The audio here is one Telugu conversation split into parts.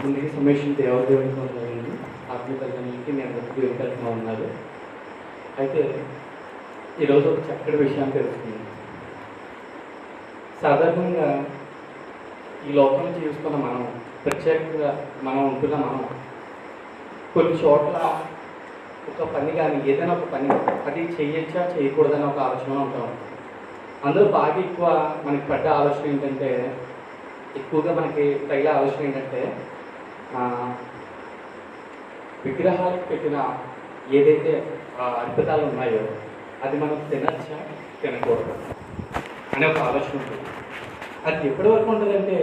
ముందుకి సుమేష్ దేవుడికి ఉన్నాయండి. ఆత్మీయ తల్లిదండ్రులకి నేను అందరికీ వెంకటరమణ ఉన్నారు. అయితే ఈరోజు ఒక చక్కటి విషయాన్ని తెలుస్తుంది. సాధారణంగా ఈ లోకంలో జీవిస్తున్న మనం, ప్రత్యేకంగా మనం ఉంటున్న మనం కొన్ని చోట్ల ఒక పని కానీ ఏదైనా ఒక పని అది చేయొచ్చా చేయకూడదని ఒక ఆలోచన ఉంటాం. అందులో బాగా ఎక్కువ మనకి పడ్డ ఆలోచన ఏంటంటే, ఎక్కువగా మనకి తగిలే ఆలోచన ఏంటంటే, విగ్రహాలకు పెట్టిన ఏదైతే అద్భుతాలు ఉన్నాయో అది మనం తినచ్చా తినకూడదు అనే ఒక ఆలోచన ఉంటుంది. అది ఎప్పటి వరకు ఉంటుందంటే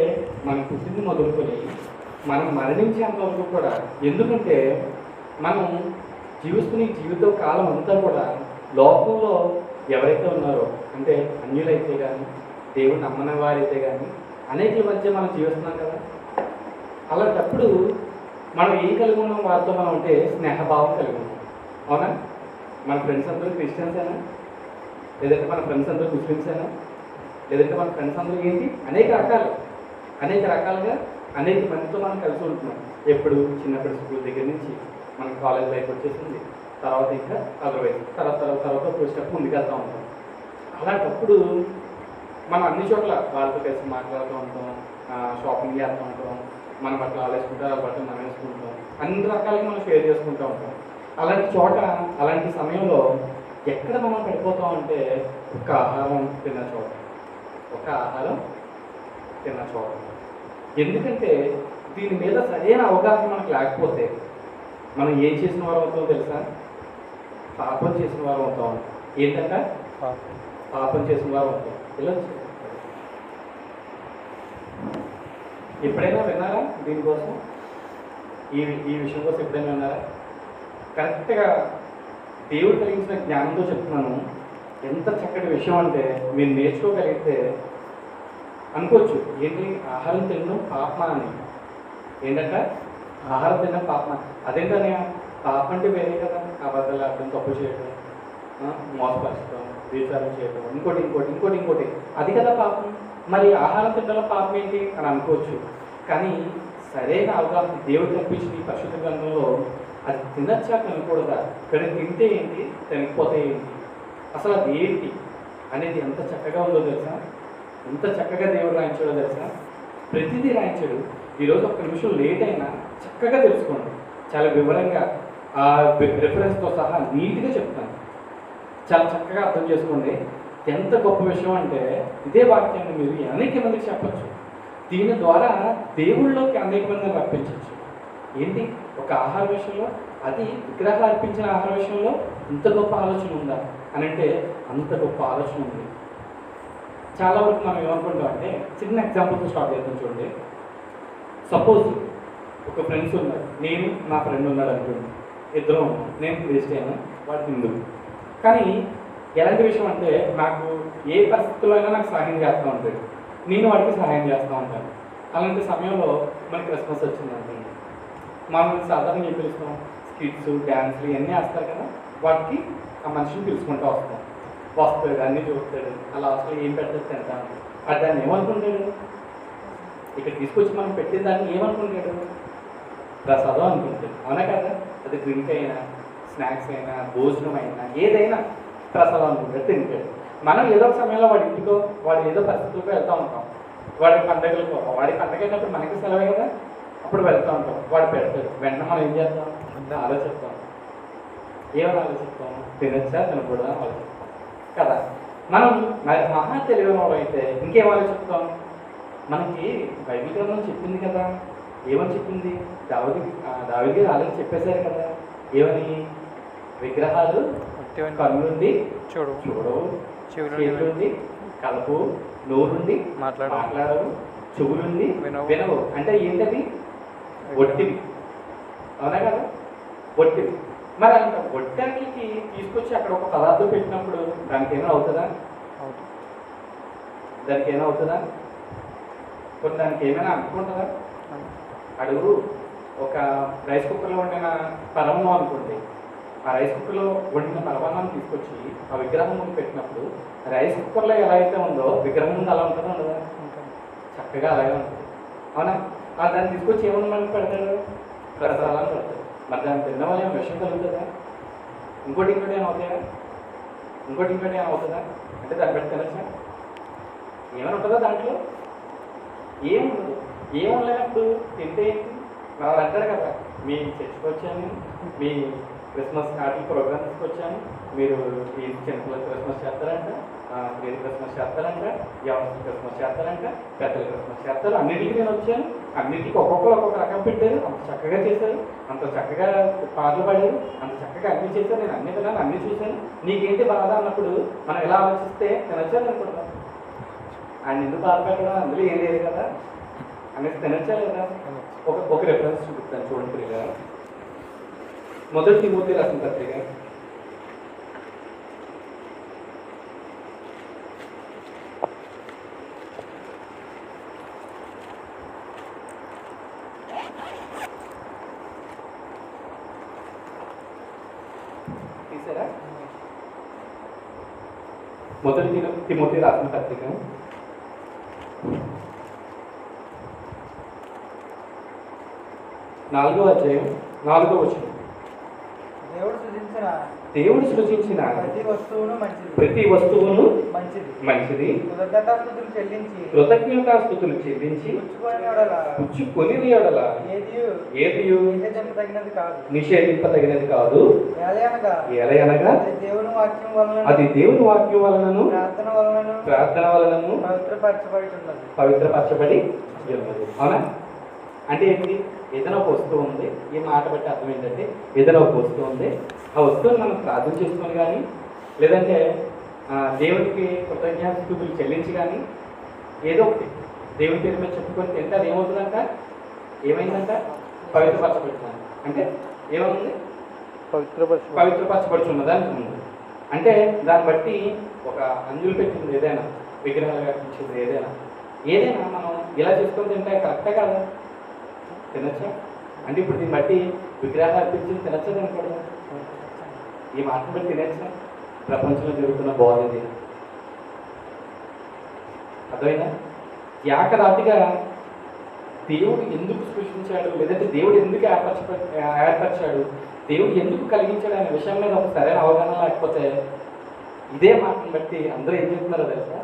మనం పుట్టింది మొదలుకొని మనం మరణించేంత వరకు కూడా. ఎందుకంటే మనం జీవిస్తున్న జీవిత కాలం అంతా కూడా లోకంలో ఎవరైతే ఉన్నారో, అంటే అన్యులైతే కానీ దేవుడు నమ్మని వారైతే కానీ అనేక మధ్య మనం జీవిస్తున్నాం కదా. అలాంటప్పుడు మనం ఏం కలిగి ఉన్నాం వారితో మనం అంటే స్నేహభావం కలిగి ఉన్నాం. అవునా? మన ఫ్రెండ్స్ అందరూ క్రిస్టియన్సేనా? లేదంటే మన ఫ్రెండ్స్ అందరూ ముస్లిమ్సేనా? లేదంటే మన ఫ్రెండ్స్ అందరూ ఏంటి అనేక రకాలుగా అనేక మందితో మనం కలిసి ఉంటున్నాం. ఎప్పుడు చిన్నప్పటి స్కూల్ దగ్గర నుంచి మనకి కాలేజ్ లైఫ్ వచ్చేసింది, తర్వాత ఇంకా అదర్వైజ్ తర్వాత స్టెప్ ముందుకు వెళ్తూ ఉంటాం. అలాంటప్పుడు మనం అన్ని చోట్ల వాళ్ళతో కలిసి మాట్లాడుతూ ఉంటాం, షాపింగ్ చేస్తూ ఉంటాం, మన బట్టలు వాళ్ళు వేసుకుంటారు, వాళ్ళ బట్టలు మనం వేసుకుంటాం, అన్ని రకాలుగా మనం షేర్ చేసుకుంటూ ఉంటాం. అలాంటి చోట అలాంటి సమయంలో ఎక్కడ మనం పడిపోతాం అంటే ఒక ఆహారం తిన్న చోట. ఎందుకంటే దీని మీద సరైన అవగాహన మనకు లేకపోతే మనం ఏం చేసిన వారు అవుతామో తెలుసా? పాపం చేసిన వారు అవుతాం. ఏంటంటే పాపం చేసిన వారు అవుతాం. ఇలా ఎప్పుడైనా విన్నారా దీనికోసం? ఈ విషయం కోసం ఎప్పుడైనా విన్నారా? కరెక్ట్గా దేవుడు కలిగించిన జ్ఞానంతో చెప్తున్నాను. ఎంత చక్కటి విషయం అంటే మీరు నేర్చుకోగలిగితే అనుకోవచ్చు, ఏంటి ఆహారం తినడం పాపమా అని. ఏంటంటే ఆహారం తినడం పాపమా? అదేంటనే పాపం అంటే వేరే కదా. అబద్ధాలు ఆడడం, తప్పు చేయడం, మోసపరచడం, వ్యభిచారం చేయడం, ఇంకోటి అది కదా పాపం. మరి ఆహారం తినడం పాపం ఏంటి అని అనుకోవచ్చు. కానీ సరైన అవగాహన దేవుడు కల్పించిన ఈ పరిశుద్ధ గ్రంథంలో అది తినచ్చా తినకూడదా, కానీ తింటే ఏంటి తినకపోతే ఏంటి, అసలు అది ఏంటి అనేది ఎంత చక్కగా ఉందో తెలుసా? ఎంత చక్కగా దేవుడు రాయించాడో తెలుసా? ప్రతిదీ రాయించాడు. ఈరోజు ఒక్క నిమిషం లేట్ అయినా చక్కగా తెలుసుకోండి. చాలా వివరంగా ఆ రిఫరెన్స్తో సహా నీట్గా చెప్తాను. చాలా చక్కగా అర్థం చేసుకోండి. ఎంత గొప్ప విషయం అంటే ఇదే వాక్యాన్ని మీరు అనేక మందికి చెప్పచ్చు. దీని ద్వారా దేవుళ్ళలోకి అనేక మందిని రప్పించవచ్చు. ఏంటి ఒక ఆహార విషయంలో, అది విగ్రహాలు అర్పించిన ఆహార విషయంలో ఇంత గొప్ప ఆలోచన ఉందా అని అంటే అంత గొప్ప ఆలోచన ఉంది. చాలా వరకు మనం ఏమనుకుంటాం అంటే, చిన్న ఎగ్జాంపుల్తో స్టార్ట్ చేద్దాం చూడండి. సపోజ్ ఒక ఫ్రెండ్స్ ఉన్నారు, నేను నా ఫ్రెండ్ ఉన్నాడు అనుకోండి, ఇద్దరం ఉన్నాం. నేను క్రిస్టియన్, వాడు హిందూ. కానీ ఎలాంటి విషయం అంటే నాకు ఏ పరిస్థితుల్లో అయినా నాకు సహాయం చేస్తూ ఉంటాడు, నేను వాడికి సహాయం చేస్తూ ఉంటాను. అలాంటి సమయంలో మనకి క్రిస్మస్ వచ్చిందనుకోండి, మనం సాధారణంగా ఏం పిలుస్తాం? స్కిట్స్, డ్యాన్స్లు ఇవన్నీ వేస్తారు కదా. వాటికి ఆ మనిషిని పిలుచుకుంటూ వస్తాడు, అన్నీ చూస్తాడు. అలా అసలు ఏం పెడతాడు తింటాను. అది దాన్ని ఏమనుకుంటాడు? ఇక్కడ తీసుకొచ్చి మనం పెట్టిన దాన్ని ఏమనుకుంటాడు? ప్రసాదం అనుకుంటాడు. అవునా కదా? అది డ్రింక్ అయినా, స్నాక్స్ అయినా, భోజనం అయినా, ఏదైనా ప్రసాదం అనుకుంటాడు, తింటాడు. మనం ఏదో ఒక సమయంలో వాడి ఇంటికో, వాడు ఏదో పరిస్థితులకు వెళ్తూ ఉంటాం. వాడి పండుగలకు, వాడి పండుగ అయినప్పుడు మనకి సెలవే కదా, అప్పుడు వెళ్తూ ఉంటాం. వాడు పెడతాడు, వెంటనే మనం ఏం చేస్తాం? ఆలోచిస్తాం. ఏమని ఆలోచిస్తాం? తినచ్చా తినకూడదా ఆలోచిస్తాం కదా. మనం మరి మహా తెలియని వాళ్ళు అయితే ఇంకేం ఆలోచిస్తాం? మనకి బైబిల్ గ్రంథం చెప్పింది కదా. ఏమని చెప్పింది? దావీదు ఆల్రెడీ చెప్పేశారు కదా. ఏమని? విగ్రహాలు కన్నుండి చూడవు, చేతులుండి కలపు, నోరుండి మాట్లాడవు, చెవులుండి వినవు. అంటే ఏంటది? ఒట్టివి. అవునా కదా? ఒట్టివి. మరి అంత ఒట్టానికి తీసుకొచ్చి అక్కడ ఒక పదార్థం పెట్టినప్పుడు దానికి ఏమైనా అవుతుందా? కొన్ని దానికి ఏమైనా అనుకుంటుందా? అడుగు. ఒక రైస్ కుక్కర్లో వండిన పరమం అనుకోండి, ఆ రైస్ కుక్కర్లో వండిన పరమాన్నాన్ని తీసుకొచ్చి ఆ విగ్రహం ముందు పెట్టినప్పుడు రైస్ కుక్కర్లో ఎలా అయితే ఉందో విగ్రహం ముందు అలా ఉంటుందా? ఉండదా? చక్కగా అలాగే ఉంటుంది. అవునా? దాన్ని తీసుకొచ్చి ఏమన్నా మనకి పెడతాడు, ప్రసాదాలను పెడతాడు. మరి దాన్ని తిన్న వల్ల ఏమైనా విషయం కలుగుతుందా? ఇంకోటి ఏమవుతాయా? ఇంకోటి ఏమవుతుందా అంటే దాన్ని పెట్టి తినచ్చా? ఏమైనా ఉంటుందా దాంట్లో? ఏముండదు. ఏముండలేనప్పుడు తింటే ఏంటి? మరి వాళ్ళు అంటారు కదా, మీ చర్చికి వచ్చాను, మీ క్రిస్మస్ కార్డులు ప్రోగ్రామ్స్కి వచ్చాను, మీరు ఈ చిన్నపిల్లలు క్రిస్మస్ చేస్తారంట, మీరు క్రిస్మస్ చేస్తారంట, ఎవరు క్రిస్మస్ చేస్తారంట, పెద్దలు క్రిస్మస్ చేస్తారు, అన్నింటికి నేను వచ్చాను, అన్నింటికి ఒక్కొక్కరు ఒక్కొక్క రకం పెట్టారు, అంత చక్కగా చేశారు, అంత చక్కగా పాటలు పాడారు, అంత చక్కగా అన్నీ చేశారు, నేను అన్ని విన్నాను, అన్నీ చూశాను, నీకేంటి బాధ అన్నప్పుడు మనం ఎలా ఆలోచిస్తే తినొచ్చాను అనుకుంటాం. ఆయన ఎందుకు బాధపెట్టడం, అందులో ఏం లేదు కదా అనేసి తినొచ్చా లేదా? ఒక రెఫరెన్స్ చూపిస్తాను చూడండి ప్రియుగా. మొదటి తిమోతి రాసిన పత్రిక 4వ అధ్యాయం 4వ వచనం. దేవుడు సృజించిన ప్రతి వస్తువును మంచిది కృతజ్ఞతాస్తుతులు చెల్లించి పుచ్చుకొని ఏదియు నిషేధింపదగినది కాదు. ఎలయనగా అది దేవుని వాక్యం వలనను ప్రార్థన వలనను పవిత్రపరచబడి ఉన్నది. అవునా? అంటే ఏంటి? ఏదైనా ఒక వస్తువు ఉంది, ఈ మాట బట్టి అర్థం ఏంటంటే ఏదైనా ఒక వస్తువు ఉంది, ఆ వస్తువుని మనం ప్రార్థన చేసుకొని కానీ లేదంటే దేవునికి కృతజ్ఞతాస్తుతులు చెల్లించి కానీ ఏదో ఒకటి దేవుని పేరు మీద చెప్పుకొని తింటే అది ఏమవుతుందంట? ఏమైందంట? పవిత్రపరచబడుతుంది. అంటే ఏమవుతుంది? పవిత్రపరచబడుతున్నది అంటుంది. అంటే దాన్ని బట్టి ఒక అంజులు పెట్టింది ఏదైనా, విగ్రహాలు కట్టించింది ఏదైనా మనం ఇలా చేసుకొని తింటే కరెక్టే కాదా? తినచ్చా? అంటే ఇప్పుడు దీన్ని బట్టి విగ్రహాలు అర్పించింది తినచ్చా తినకూడదు? ఈ మాటను బట్టి తినచ్చా? ప్రపంచంలో జరుగుతున్న బోధ ఇది. అర్థమైనా? ఏకరాతిగా దేవుడు ఎందుకు సృష్టించాడు, లేదంటే దేవుడు ఎందుకు ఏర్పరిచాడు, దేవుడు ఎందుకు కలిగించాడు అనే విషయం మీద ఒక సరైన అవగాహన లేకపోతే ఇదే మాటను బట్టి అందరూ ఏం చెప్తున్నారో తెలుసా?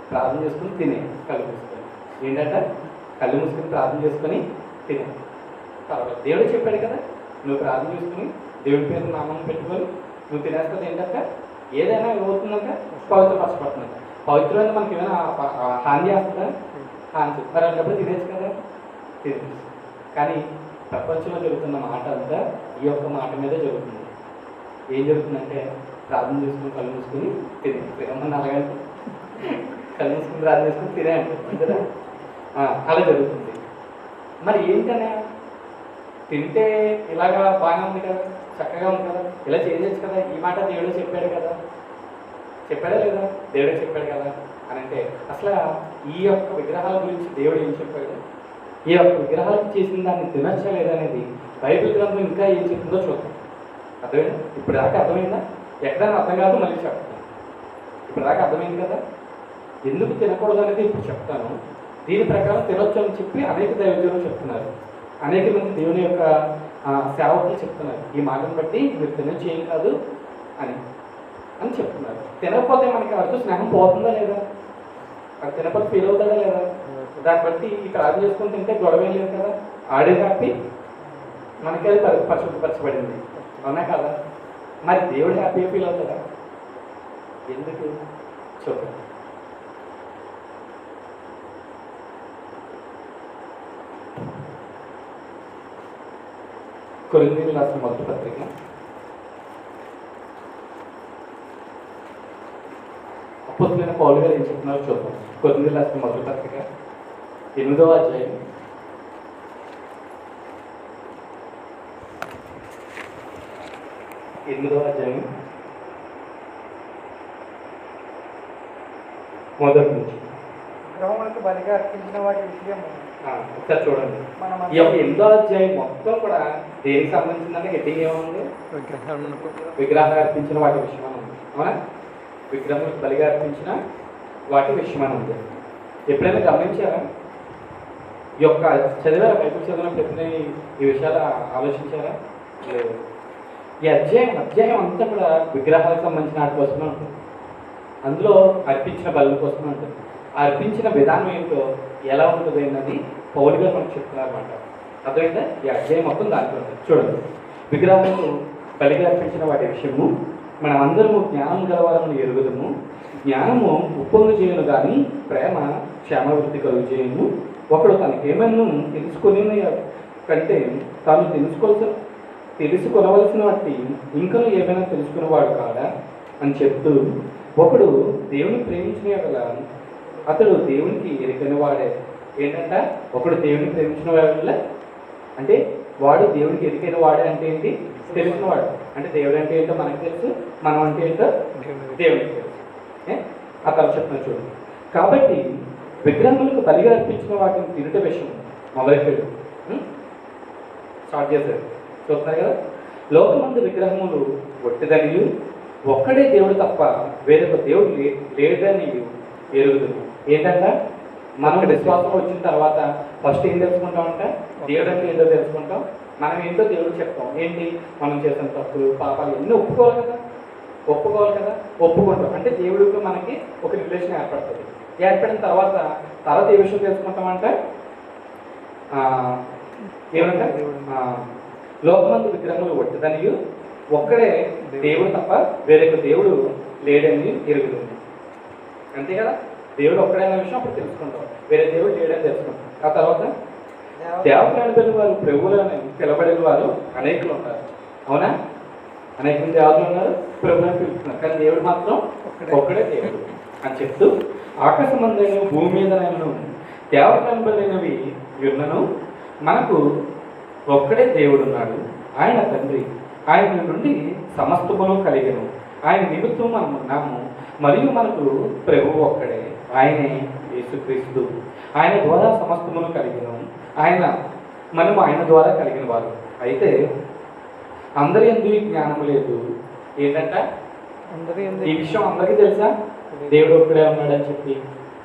ప్రార్థన చేసుకుని తినే, కళ్ళు మూసుకొని. ఏంటంటే కళ్ళు మూసుకొని ప్రార్థన చేసుకొని తినే. కాబట్టి దేవుడు చెప్పాడు కదా, నువ్వు ప్రార్థన చేసుకుని దేవుడి పేరు నామం పెట్టుకొని నువ్వు తినేస్తుంది. ఏంటంటే ఏదైనా ఏమవుతుందంటే పవిత్రపరచబడుతుందంట. పవిత్రమైన మనకి ఏమైనా హాని చేస్తుందా? హాని చెప్తారు అన్నప్పుడు తినేచ్చు కదా, తినేచ్చు. కానీ ప్రపంచంలో జరుగుతున్న మాట అంతా ఈ యొక్క మాట మీదే జరుగుతుంది. ఏం జరుగుతుందంటే ప్రార్థన చేసుకుని కళ్ళు మూసుకుని తినమని అలాగంటే కళ్ళు మూసుకుని ప్రార్థన చేసుకుని తినే అంటారు కదా, అలా జరుగుతుంది. మరి ఏంటనే తింటే ఇలాగా బాగానే ఉంది కదా, చక్కగా ఉంది కదా, ఇలా చేయొచ్చు కదా, ఈ మాట దేవుడే చెప్పాడు కదా, చెప్పాడా లేదా? దేవుడే చెప్పాడు కదా అని అంటే అసలు ఈ యొక్క విగ్రహాల గురించి దేవుడు ఏం చెప్పాడు, ఈ యొక్క విగ్రహాలకు చేసిన దాన్ని తినచ్చా లేదా అనేది బైబిల్ గ్రంథం ఇంకా ఏం చెప్తుందో చూద్దాం. అర్థమైందా? ఇప్పుడు దాకా అర్థమైందా? ఎక్కడైనా అర్థం కాదు మళ్ళీ చెప్తాను. ఇప్పుడు దాకా అర్థమైంది కదా, ఎందుకు తినకూడదు అనేది ఇప్పుడు చెప్తాను. దీని ప్రకారం తినొచ్చు అని చెప్పి అనేక దైవజనులు చెప్తున్నారు, అనేక మంది దేవుని యొక్క సేవకులు చెప్తున్నారు. ఈ మాటను బట్టి మీరు తినొచ్చు ఏం కాదు అని చెప్తున్నారు. తినకపోతే మనకి వారితో స్నేహం పోతుందా లేదా? అది తినకపోతే ఫీల్ అవుతాడా లేదా? దాన్ని బట్టి ఈ ప్రార్థన చేసుకుని తింటే గొడవ ఏం లేదు కదా, ఆడే కాబట్టి మనకి అది పరిశుద్ధపరచబడింది. అవునా కదా? మరి దేవుడు హ్యాపీగా ఫీల్ అవుతాడా? ఎందుకు చూద్దాం. కొరింథీయులకు రాసిన మొదటి పత్రిక 8వ పౌలు గారు ఏం చెప్తున్నారో చూద్దాం. కొరింథీయులకు రాసిన మొదటి పత్రిక 8వ అధ్యాయం 8వ అధ్యాయం మొదటి నుంచి బలిగా అర్పించిన వాటి విషయం ఒకసారి చూడండి. ఈ యొక్క 8వ అధ్యాయం మొత్తం కూడా దేనికి సంబంధించిందంటే హెడ్డింగ్ ఏముంది? విగ్రహాలు అర్పించిన వాటి విషయం అని ఉంది. అవునా? విగ్రహాలకు బలిగా అర్పించిన వాటి విషయం అని ఉంది. ఎప్పుడైనా గమనించారా? ఈ యొక్క చదివారా బైబిల్ చదివినప్పుడు ఎప్పుడైనా ఈ విషయాలు ఆలోచించారా? లేదు. ఈ అధ్యాయం అంతా కూడా విగ్రహాలకు సంబంధించిన వాటి కోసమే ఉంటుంది. అందులో అర్పించిన బలుల కోసమే ఉంటుంది. ఆ అర్పించిన విధానం ఏంటో ఎలా ఉంటుంది అన్నది పౌలు గారు మనకు చెప్తున్నారు అన్నమాట. అర్థమైందా? ఈ అధ్యాయం మొత్తం దాంట్లో ఉంటుంది. చూడండి, విగ్రహాలకు బలిగా అర్పించిన వాటి విషయము మనం అందరము జ్ఞానం గలవాలని ఎరుగుదము. జ్ఞానము ఉప్పొంగు చేయను కానీ ప్రేమ క్షేమవృద్ధి కలుగు చేయను. ఒకడు తనకేమైనా తెలుసుకొని కంటే తాను తెలుసుకొనవలసిన వాటి ఇంకనూ ఏమైనా తెలుసుకునేవాడు కాదా అని చెప్తూ, ఒకడు దేవుని ప్రేమించిన గల అతడు దేవునికి ఎరికైన వాడే. ఏంటంట? ఒకడు దేవుని ప్రేమించిన వాళ్ళ అంటే వాడు దేవునికి ఎరికైన వాడే అంటే ఏంటి? తెలిసినవాడు. అంటే దేవుడు అంటే ఏంటో మనకు తెలుసు, మనం అంటే ఏంటో దేవునికి తెలుసు. ఆ తర్వాత చెప్తున్నా చూడండి. కాబట్టి విగ్రహములకు బలిగా అర్పించిన వాటిని తిరుట విషయం మొదలెట్టాడు. స్టార్ట్ చేశాడు. చూస్తున్నారు కదా, లోకమందు విగ్రహములు ఒట్టిదనియు ఒక్కడే దేవుడు తప్ప వేరొక దేవుడు లేడని ఎరుగుతుంది. ఏంటంట? మనం విశ్వాసం వచ్చిన తర్వాత ఫస్ట్ ఏం తెలుసుకుంటామంట? దేవుడు అంటే ఏంటో తెలుసుకుంటాం. మనం ఏంటో దేవుడు చెప్తాం. ఏంటి? మనం చేసిన తప్పులు పాపాలు ఎన్ని ఒప్పుకోవాలి కదా, ఒప్పుకుంటాం. అంటే దేవుడికి మనకి ఒక రిలేషన్ ఏర్పడుతుంది. ఏర్పడిన తర్వాత ఏ విషయం తెలుసుకుంటామంటే ఏమంటే లోకమందు విగ్రహములు ఒట్టిదనియు ఒక్కడే దేవుడు తప్ప వేరొక దేవుడు లేడని ఎరుగుతుంది. అంతే కదా, దేవుడు ఒక్కడైన విషయం అప్పుడు తెలుసుకుంటాం, వేరే దేవుడు లేడని తెలుసుకుంటాం. ఆ తర్వాత దేవతలు వారు ప్రభువులని పిలబడిన వారు అనేకులు ఉంటారు. అవునా? అనేక మంది దేవతలు ఉన్నారు, ప్రభువులను పిలుస్తున్నారు. కానీ దేవుడు మాత్రం ఒక్కడే దేవుడు అని చెప్తూ, ఆకాశ మందైన భూమి మీద నేను దేవతలైనవి ఉన్నను మనకు ఒక్కడే దేవుడు ఉన్నాడు, ఆయన తండ్రి. ఆయన నుండి సమస్తమును కలిగను, ఆయన నిమిత్తం మనం ఉన్నాము. మరియు మనకు ప్రభువు ఒక్కడే, ఆయనే యేసుక్రీస్తు. ఆయన ద్వారా సమస్తమును కలిగను, మనము ఆయన ద్వారా కలిగిన వారు. అయితే అందరి యందు జ్ఞానము లేదు. ఏంటంట? ఈ విషయం అందరికీ తెలుసా? దేవుడు ఒక్కడే ఉన్నాడని చెప్పి,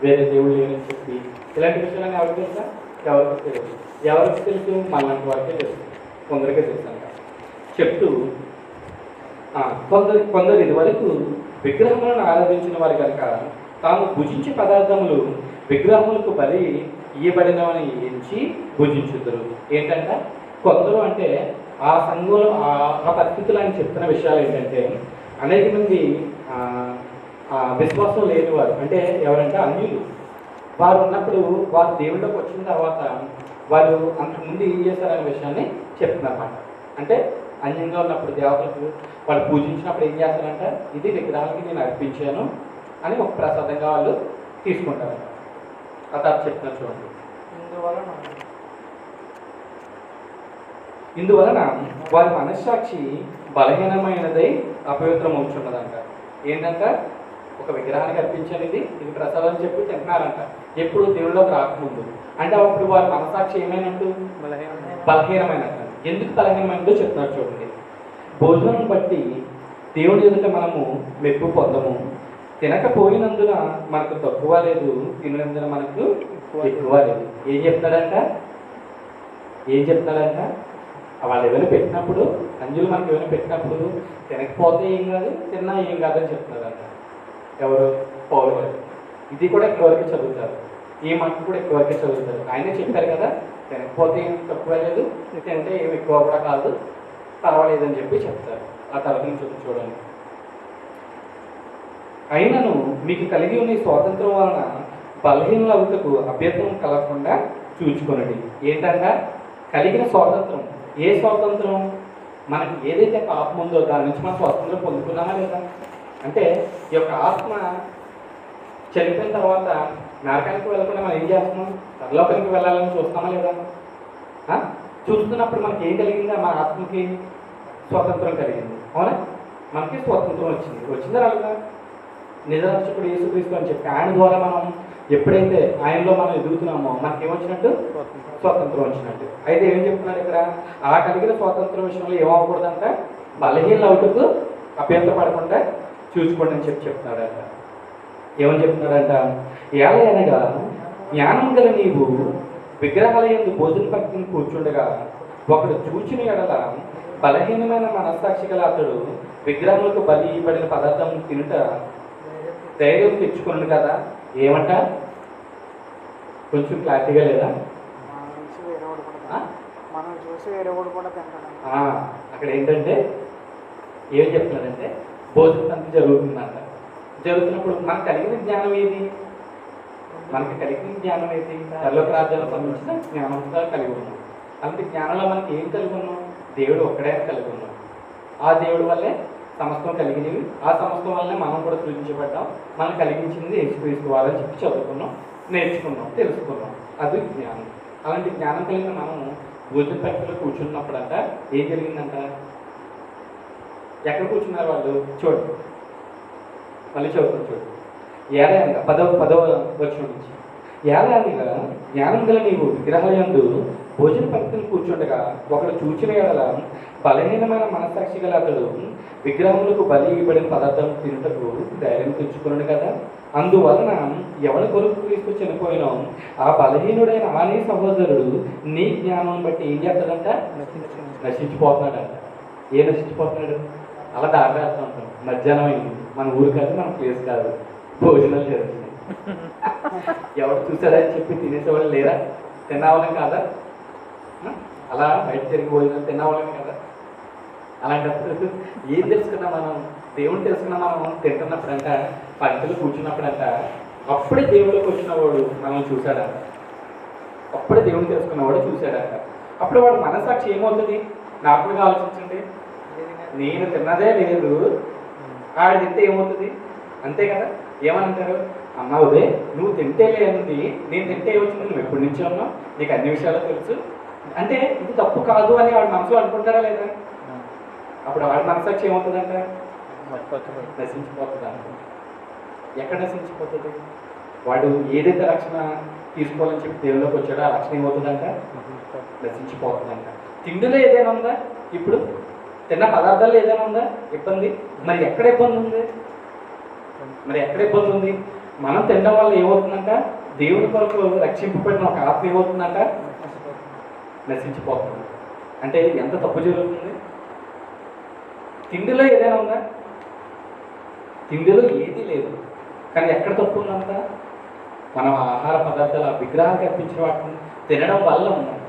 వేరే దేవుడు లేదని చెప్పి, ఇలాంటి విషయాలని ఎవరికి తెలుసా? ఎవరికి తెలుసు. ఎవరికి తెలుసు? మనలాంటి వారికే తెలుసు, కొందరికే తెలుసు అంట. చెప్తూ కొందరు ఇదివరకు విగ్రహములను ఆరాధించిన వారు కనుక తాము భుజించే పదార్థములు విగ్రహములకు బలి ఇయ్యబడినవని ఎంచి భుజించుద్దరు. ఏంటంట? కొందరు అంటే ఆ సంఘంలో ఆ పరిస్థితులు ఆయన చెప్తున్న విషయాలు ఏంటంటే, అనేక మంది విశ్వాసం లేని వారు, అంటే ఎవరంటే అన్యులు. వారు ఉన్నప్పుడు వారు దేవుళ్ళకి వచ్చిన తర్వాత వాళ్ళు అంతకుముందు ఏం చేశారనే విషయాన్ని చెప్తున్నారన్నమాట. అంటే అన్యంగా ఉన్నప్పుడు దేవతలకు వాళ్ళు పూజించినప్పుడు ఏం చేస్తారంట? ఇది విగ్రహాలకి నేను అర్పించాను అని ఒక ప్రసాదంగా వాళ్ళు తీసుకుంటారంట. ఆ తర్వాత చెప్తున్నారు చూడండి. ఇందువలన వారి మనస్సాక్షి బలహీనమైనదై అపవిత్రమవుతున్నదంట. ఏంటంట? ఒక విగ్రహానికి అర్పించాను, ఇది ప్రసాదం అని చెప్పి తింటున్నారంట. ఎప్పుడు దేవుళ్ళకి రాకముందు. అంటే అప్పుడు వారి మనస్సాక్షి ఏమైనట్టు? బలహీనమైనట్టు. ఎందుకు బలహీనమైనదో చెప్తున్నారు చూడండి. భోజనం బట్టి దేవుని ఎదుట మనము మెప్పు పొందము, తినకపోయినందున మనకు తక్కువ లేదు, తినందున మనకు ఎక్కువ లేదు. ఏం చెప్తాడంట? వాళ్ళు ఏమైనా పెట్టినప్పుడు, అంజులు మనకి ఏమైనా పెట్టినప్పుడు తినకపోతే ఏం కాదు, తిన్నా ఏం కాదని చెప్తున్నారంట. ఎవరు? పౌలు గారు. ఇది కూడా ఎక్కువ వరకు చదువుతారు, ఈ మాట కూడా ఎక్కువ వరకే చదువుతారు. ఆయనే చెప్పారు కదా, తినకపోతే ఏం తక్కువ లేదు, తింటే ఏమి ఎక్కువ కూడా కాదు, పర్వాలేదని చెప్పి చెప్తారు. ఆ తర్వాత నుంచి చూడండి. అయినను మీకు కలిగి ఉన్న స్వాతంత్రం వలన బలహీనలకు అభ్యర్థం కలగకుండా చూచుకొనండి. ఏంటంట? కలిగిన స్వాతంత్రం. ఏ స్వాతంత్రం? మనకి ఏదైతే పాపం ఉందో దాని నుంచి మనం స్వాతంత్రం పొందుకున్నామా లేదా? అంటే ఈ యొక్క ఆత్మ చనిపోయిన తర్వాత నరకానికి వెళ్ళకుండా మనం ఏం చేస్తున్నాం? పరలోకానికి వెళ్ళాలని చూస్తామా లేదా? చూస్తున్నప్పుడు మనకి ఏం కలిగిందా? మన ఆత్మకి స్వాతంత్రం కలిగింది. అవునా? మనకి స్వాతంత్రం వచ్చిందా రాలేదా? నిజరక్షకుడు యేసుక్రీస్తు అని చెప్పి ఆయన ద్వారా మనం ఎప్పుడైతే ఆయనలో మనం ఎదుగుతున్నామో మనకేమొచ్చినట్టు? స్వాతంత్రం వచ్చినట్టు. అయితే ఏం చెప్తున్నాడు ఇక్కడ? ఆ కలిగిన స్వాతంత్రం విషయంలో ఏమవ్వకూడదంట? బలహీనలు అవుటకు అభ్యంతరపడకుండా చూసుకోండి అని చెప్తున్నాడంట. ఏమని చెప్తున్నాడంట? ఎలా అనగా జ్ఞానం గల నీవు విగ్రహాల యందు భోజన పక్కన కూర్చుండగా ఒకడు చూచిన ఎడల బలహీనమైన మనస్సాక్షి గల అతడు విగ్రహములకు బలి ఇవ్వబడిన పదార్థం తినుట ధైర్యం తెచ్చుకున్నాడు కదా. ఏమంట? కొంచెం క్లారిటీగా లేదా? మనం చూసి వేరే వాడు కూడా తింటాడు. అక్కడ ఏంటంటే ఏం చెప్తున్నాడంటే భోజనం అంతా జరుగుతుందంట. జరుగుతున్నప్పుడు మనకు కలిగిన జ్ఞానం ఏది? మనకి కలిగిన జ్ఞానం ఏంటి? పరలోక రాజ్యానికి సంబంధించిన జ్ఞానంతో కలిగి ఉన్నాం. అలాంటి జ్ఞానంలో మనకి ఏం కలిగి ఉన్నాం? దేవుడు ఒక్కడే కలిగి ఉన్నాం. ఆ దేవుడి వల్లే సమస్తం కలిగినవి. ఆ సమస్తం వల్లనే మనం కూడా సృజించబడ్డాం. మనం కలిగించింది యేసుక్రీస్తు వారని చెప్పి చదువుకున్నాం, నేర్చుకున్నాం, తెలుసుకున్నాం. అది జ్ఞానం. అలాంటి జ్ఞానం కలిగిన మనం భోజన పక్కలో కూర్చున్నప్పుడంట ఏం జరిగిందంట? ఎక్కడ కూర్చున్నారు వాళ్ళు? చూడు, మళ్ళీ చదువుతాం చూడు. ఏడాదిగా పదవ వచనం నుంచి ఏడాదిగా జ్ఞానం గల నీవు విగ్రహాల యందు భోజన పంక్తిని కూర్చుండగా ఒకడు చూచిన ఎడల బలహీనమైన మనస్సాక్షి గల అతడు విగ్రహములకు బలి ఇవ్వబడిన పదార్థం తినుటకు ధైర్యం తెచ్చుకున్నాడు కదా. అందువలన ఎవరి కొరకు క్రీస్తు చనిపోయినా ఆ బలహీనుడైన నీ సహోదరుడు నీ జ్ఞానం బట్టి ఏం చేస్తాడంట? నశించిపోతున్నాడంట. ఏ నశించిపోతున్నాడు? అలా దారి వేస్తూ ఉంటాం. మధ్యాహ్నం అయింది, మన ఊరు కాదు, మన ప్లేస్ కాదు, భోజనాలు జరుగుతున్నాయి. ఎవరు చూసారని చెప్పి తినేసేవాళ్ళు లేరా? తిన్నవాళ్ళం కాదా? అలా బయట జరిగి భోజనాలు తిన్నవాళ్ళం కదా. అలాంటప్పుడు ఏం తెలుసుకున్నా మనం? దేవుని తెలుసుకున్నా మనం తింటున్నప్పుడంట, పంటలు కూర్చున్నప్పుడంట అప్పుడే దేవుడిలోకి వచ్చినవాడు మనం చూశాడంట. అప్పుడే దేవుని తెలుసుకున్నవాడు చూశాడంట. అప్పుడు వాడు మనస్సాక్షి ఏమవుతుంది? నార్మల్గా ఆలోచించండి. నేను తిన్నదే లేదు, ఆడు తింటే ఏమవుతుంది? అంతే కదా. ఏమనంటారు? అమ్మ ఉదయ్, నువ్వు తింటే లేనిది నేను తింటే ఏమవుతుంది? నువ్వు ఎప్పటి నుంచో ఉన్నావు, నీకు అన్ని విషయాలు తెలుసు అంటే ఇది తప్పు కాదు అని వాడు మనసులో అనుకుంటాడా లేదా? అప్పుడు వాడి మనసాక్షి ఏమవుతుందంట? నశించిపోతుంది అంట. ఎక్కడ నశించిపోతుంది? వాడు ఏదైతే రక్షణ తీసుకోవాలని చెప్పి దేవుళ్ళకి వచ్చాడో ఆ రక్షణ ఏమవుతుందంట? నశించిపోతుందంట. తిండిలో ఏదైనా ఉందా? ఇప్పుడు తిన్న పదార్థాల్లో ఏదైనా ఉందా ఇబ్బంది? మరి ఎక్కడ ఇబ్బంది ఉంది? మనం తినడం వల్ల ఏమవుతుందంట? దేవుని కొరకు రక్షింపబడిన ఒక ఆత్మ ఏమవుతుందంట? నశించిపోతుంది. అంటే ఎంత తప్పు జరుగుతుంది? తిండిలో ఏదైనా ఉందా? తిండిలో ఏది లేదు. కానీ ఎక్కడ తప్పు ఉందంట? మనం ఆహార పదార్థాలు ఆ విగ్రహానికి అర్పించిన వాటిని తినడం వల్ల ఉందంట.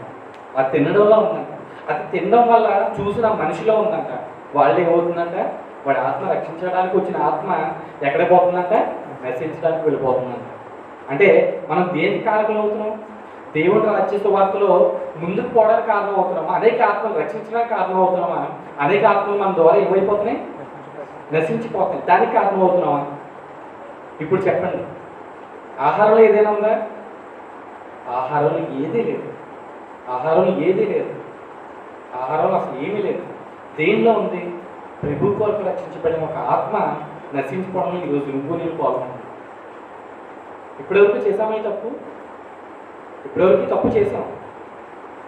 అది తినడంలో ఉందంట. అది తినడం వల్ల చూసిన మనిషిలో ఉందంట. వాళ్ళు ఏమవుతుందంట? వాడి ఆత్మ రక్షించడానికి వచ్చిన ఆత్మ ఎక్కడ పోతుందంట? నశించడానికి వెళ్ళిపోతుందంట. అంటే మనం దేనికి కారకులు అవుతున్నాం? దేవుడు రక్షిత వార్తలో ముందుకు పోవడానికి కారణం అవుతున్నామా? అనేక ఆత్మలు రక్షించడానికి కారణం అవుతున్నామా? అనేక ఆత్మలు మన ద్వారా ఏమైపోతున్నాయి? నశించిపోతున్నాయి. దానికి కారణం అవుతున్నామా? ఇప్పుడు చెప్పండి, ఆహారంలో ఏదైనా ఉందా? ఆహారంలో ఏదీ లేదు. ఆహారంలో అసలు ఏమీ లేదు. దేనిలో ఉంది? ప్రభు కొరకు రక్షించబడిన ఒక ఆత్మ నశించుకోవడంలో ఈరోజు నువ్వు నేను పాల్గొన్నాను. ఇప్పటివరకు చేసామే తప్పు? ఇప్పటివరకు తప్పు చేసాం.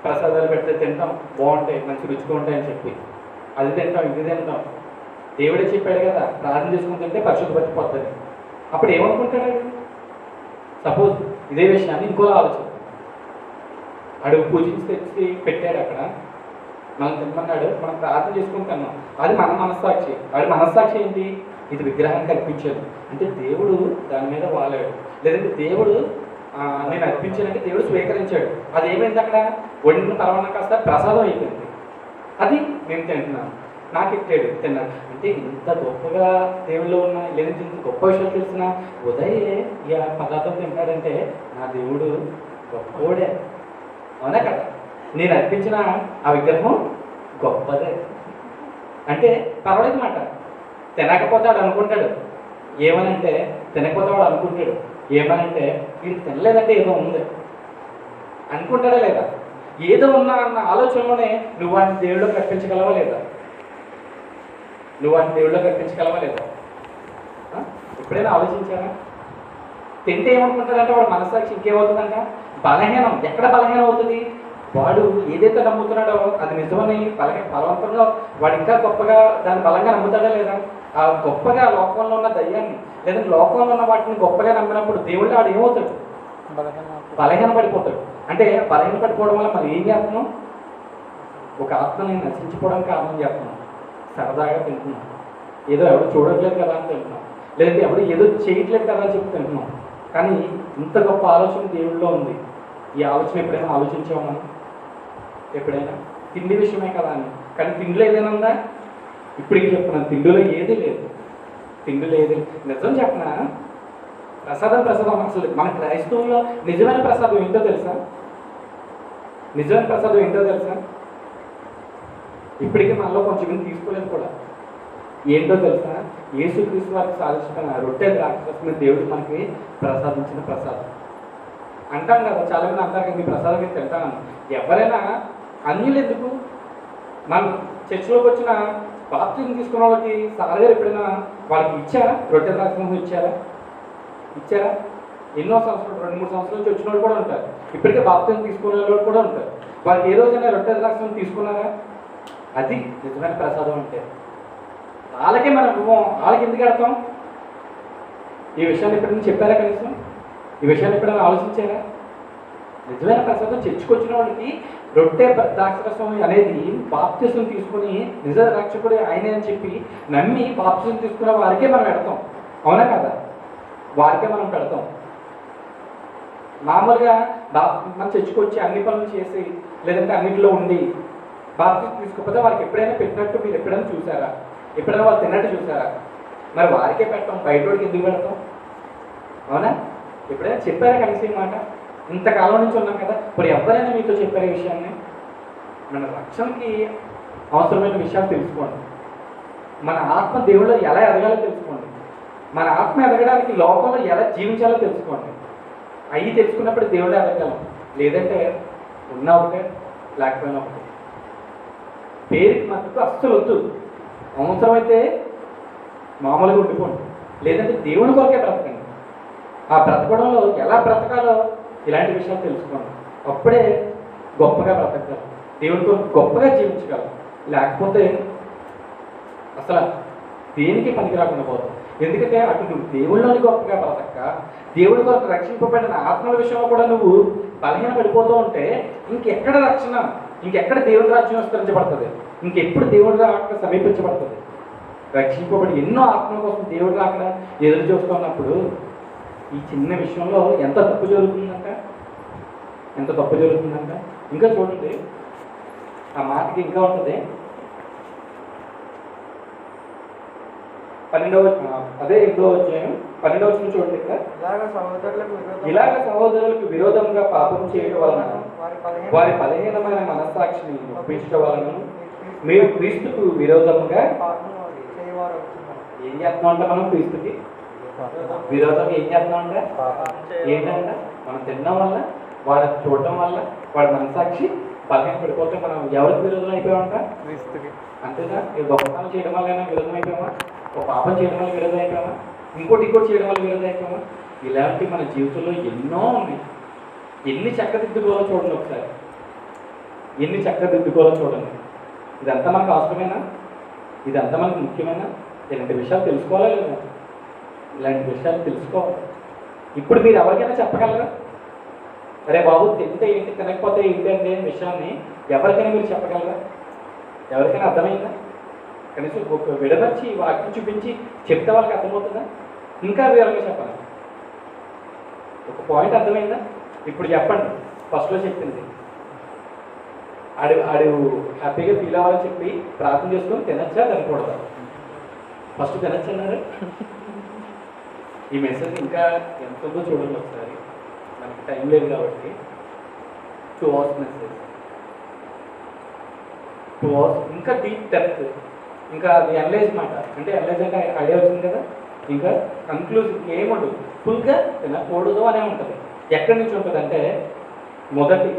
ప్రసాదాలు పెడితే తింటాం, బాగుంటాయి, మంచి రుచిగా ఉంటాయని చెప్పి అది తింటాం, ఇది తింటాం. దేవుడే చెప్పాడు కదా, ప్రార్థన చేసుకుని తింటే పరిశుద్ధపరిచిపోతుంది. అప్పుడు ఏమనుకుంటాడు? సపోజ్ ఇదే విషయాన్ని ఇంకోలా ఆలోచన, అడుగు పూజించి తెచ్చి పెట్టాడు అక్కడ, మనం తినమన్నాడు, మనం ప్రార్థన చేసుకుని తిన్నాం. అది మన మనస్సాక్షి. వాడి మనస్సాక్షి ఏంటి? ఇది విగ్రహానికి అర్పించాడు అంటే దేవుడు దాని మీద వాలాడు, లేదంటే దేవుడు నేను అర్పించానంటే దేవుడు స్వీకరించాడు. అది ఏమైంది? అక్కడ వండిన పరమాన్నం కాస్త ప్రసాదం అయిపోయింది. అది నేను తింటున్నాను, నాకు ఎక్కాడు, తిన్నాను. అంటే ఇంత గొప్పగా దేవుళ్ళు ఉన్నా, లేదంటే ఇంత గొప్ప విషయాలు తెలిసిన ఉదయ్ ఈ పదార్థం తింటాడంటే నా దేవుడు గొప్పోడే, అవునా కదా? నేను అర్పించిన ఆ విగ్రహం గొప్పదే అంటే పర్వాలేదు మాట. తినకపోతే వాడు అనుకుంటాడు ఏమనంటే, తినకపోతే వాడు అనుకుంటాడు ఏమనంటే, వీడు తినలేదంటే ఏదో ఉంది అనుకుంటాడా లేదా? ఏదో ఉన్నా అన్న ఆలోచనలోనే నువ్వు వాటిని దేవుళ్ళకి అర్పించగలవా లేదా? ఎప్పుడైనా ఆలోచించారా? తింటే ఏమనుకుంటాడంటే వాడు మనస్సాక్షి ఇంకేమవుతుందంట? బలహీనం. ఎక్కడ బలహీనం అవుతుంది? వాడు ఏదైతే నమ్ముతున్నాడో అది నిజమని బలవంతంగా వాడు ఇంకా గొప్పగా దాన్ని బలంగా నమ్ముతాడా లేదా? ఆ గొప్పగా లోకంలో ఉన్న దయ్యాన్ని, లేదంటే లోకంలో ఉన్న వాటిని గొప్పగా నమ్మినప్పుడు దేవుళ్ళు వాడు ఏమవుతాడు? బలహీన పడిపోతాడు. అంటే బలహీన పడిపోవడం వల్ల మనం ఏం చేస్తున్నాం? ఒక ఆత్మని నశించిపోవడానికి కారణం చేస్తున్నాం. సరదాగా తింటున్నాం, ఏదో ఎవరు చూడట్లేదు కదా అని తింటున్నాం, లేదంటే ఎవరు ఏదో చేయట్లేదు కదా అని చెప్పి తింటున్నాం. కానీ ఇంత గొప్ప ఆలోచన దేవుళ్ళలో ఉంది. ఈ ఆలోచన ఎప్పుడైనా ఆలోచించామా మనం? ఎప్పుడైనా తిండి విషయమే కదా అని. కానీ తిండిలో ఏదైనా ఉందా? ఇప్పటికీ చెప్తున్నాను, తిండిలో ఏదీ లేదు. తిండిలో ఏది నిజం చెప్పనా? ప్రసాదం అసలు మన క్రైస్తవుల్లో నిజమైన ప్రసాదం ఏంటో తెలుసా? నిజమైన ప్రసాదం ఏంటో తెలుసా? ఇప్పటికీ మనలో కొంచెం తీసుకోలేదు కూడా. ఏంటో తెలుసా? యేసుక్రీస్తు వారికి సాధించిన రొట్టె ద్రాక్షరసమే దేవుడు మనకి ప్రసాదించిన ప్రసాదం. అంటాం కదా, చాలా మంది అంటారు కదా, మీ ప్రసాదం నేను తింటాను. ఎవరైనా అన్యులు ఎందుకు? మనం చర్చిలోకి వచ్చిన బాప్తిజం తీసుకున్న వాళ్ళకి సార్ గారు ఎప్పుడైనా వాళ్ళకి ఇచ్చారా? రొట్టె ద్రాక్షరసం ఇచ్చారా? ఎన్నో సంవత్సరాలు, 2-3 సంవత్సరాల నుంచి వచ్చిన వాళ్ళు కూడా ఉంటారు. ఇప్పటికే బాప్తిజం తీసుకునే వాళ్ళు కూడా ఉంటారు. వాళ్ళకి ఏ రోజైనా రొట్టె ద్రాక్షరసం తీసుకున్నారా? అది నిజమైన ప్రసాదం అంటే. వాళ్ళకే మనం వాళ్ళకి ఎందుకు పెడతాం? ఈ విషయాన్ని ఎప్పుడైనా చెప్పారా? కనీసం ఈ విషయాన్ని ఎప్పుడైనా ఆలోచించారా? నిజమైన ప్రసాదం చర్చకొచ్చిన వాళ్ళకి రొట్టె ద్రాక్షరసం అనేది బాప్తిజం తీసుకుని నిజ రక్షకుడు ఆయనే అని చెప్పి నమ్మి బాప్తిజం తీసుకున్న వారికే మనం పెడతాం. అవునా కదా? వారికే మనం పెడతాం. మామూలుగా మనం చర్చకొచ్చి అన్ని పనులు చేసి లేదంటే అన్నింటిలో ఉండి బాప్తిజం తీసుకోకపోతే వారికి ఎప్పుడైనా పెట్టినట్టు మీరు ఎప్పుడైనా చూసారా? ఎప్పుడైనా వాళ్ళు తిన్నట్టు చూసారా? మరి వారికే పెట్టాం, బయట వాడికి ఎందుకు పెడతాం? అవునా? ఎప్పుడైనా చెప్పారా కనీసం మాట? ఇంతకాలం నుంచి ఉన్నాం కదా, ఇప్పుడు ఎవరైనా మీతో చెప్పారు ఈ విషయాన్ని? మన రక్షణకి అవసరమైన విషయాలు తెలుసుకోండి. మన ఆత్మ దేవుళ్ళో ఎలా ఎదగాలో తెలుసుకోండి. మన ఆత్మ ఎదగడానికి లోకంలో ఎలా జీవించాలో తెలుసుకోండి. అవి తెలుసుకున్నప్పుడు దేవుళ్ళు ఎదగలం. లేదంటే ఉన్నా ఒకటే, లేకపోయినా ఒకటే. పేరుకి మట్టుకు అస్సలు వద్దు. అవసరమైతే మామూలుగా ఉండిపోండి, లేదంటే దేవుని కొరకే బ్రతకండి. ఆ బ్రతకడంలో ఎలా బ్రతకాలో ఇలాంటి విషయాలు తెలుసుకోండి. అప్పుడే గొప్పగా బ్రతకగలరు, దేవుని కొరకు గొప్పగా జీవించగలరు. లేకపోతే అసలు దేనికి పనికి రాకుండా పోతాం. ఎందుకంటే అటు నువ్వు దేవుళ్ళని గొప్పగా బ్రతక, దేవుడి కొరకు రక్షింపబడిన ఆత్మల విషయంలో కూడా నువ్వు బలహీన పడిపోతూ ఉంటే ఇంకెక్కడ రక్షణ, ఇంకెక్కడ దేవుడి రాజ్యం విస్తరించబడుతుంది, ఇంకెప్పుడు దేవుడి రాక సమీపించబడుతుంది? రక్షింపబడి ఎన్నో ఆత్మల కోసం దేవుడు రాక ఎదురు చూస్తున్నప్పుడు ఈ చిన్న విషయంలో ఎంత తప్పు జరుగుతుందంట. ఇంకా చూడండి, ఆ మాటకి ఇంకా ఉంటుంది. 12వ అధ్యాయం 12వ వచనం చూడండి. ఇక్కడ ఇలాగ సహోదరులకు విరోధంగా పాపం చేయడం వలన వారి బలహీనమైన మనస్సాక్షిని ఒప్పించడం వలన మీరు క్రీస్తుకు విరోధంగా ఏం చేస్తున్నాం అంటే, మనం క్రీస్తుకి విరోధంగా ఏం చేస్తున్నాం అంటే ఏంటంటే, మనం తినడం వల్ల, వాడు చూడడం వల్ల వాడి మనసాక్షి బలహీన పడిపోతే మనం ఎవరికి విరోధం అయిపోయామంట? క్రీస్తుకి. అంతేనా? ఈ దొంగతనం చేయడం వల్ల విరోధం అయిపోయామా? ఒక పాపం చేయడం వల్ల విరోధం అయిపోయామా? ఇంకోటి చేయడం వల్ల విరోధం అయిపోయామా? ఇలాంటి మన జీవితంలో ఎన్నో ఉన్నాయి. ఎన్ని చక్కదిద్దుకోవాలో చూడండి ఒకసారి. చూడండి. ఇదంతా మనకు అవసరమేనా? ఇదంతా మనకు ముఖ్యమేనా? ఇలాంటి విషయాలు తెలుసుకోవాలా లేదా? ఇలాంటి విషయాలు తెలుసుకోవాలి. ఇప్పుడు మీరు ఎవరికైనా చెప్పగలరా? అరే బాబు, తింటే ఏంటి, తినకపోతే ఏంటి అంటే విషయాన్ని ఎవరికైనా మీరు చెప్పగలరా? ఎవరికైనా అర్థమైందా? కనీసం ఒక విడమర్చి వాక్యం చూపించి చెప్తే వాళ్ళకి అర్థమవుతుందా? ఇంకా వివరంగా చెప్పాలి. ఒక పాయింట్ అర్థమైందా? ఇప్పుడు చెప్పండి. ఫస్ట్లో చెప్పింది ఆడు హ్యాపీగా ఫీల్ అవ్వాలని చెప్పి ప్రార్థన చేసుకొని తినచ్చా, తినకూడదా? ఫస్ట్ తినచ్చు అన్నారు. ఈ మెసేజ్ ఇంకా ఎంత ఉందో చూడండి ఒకసారి. మనకి టైం లేదు కాబట్టి 2 hours మెసేజ్, 2 hours. ఇంకా డీప్ డెప్త్, ఇంకా అది అనలైజ్ మాట. అంటే అనలైజ్ అంటే ఐడియా వచ్చింది కదా. ఇంకా కన్క్లూజన్ ఏముండదు, ఫుల్గా తినకూడదు అనే ఉంటుంది. ఎక్కడి నుంచి ఉంటుంది అంటే, మొదటి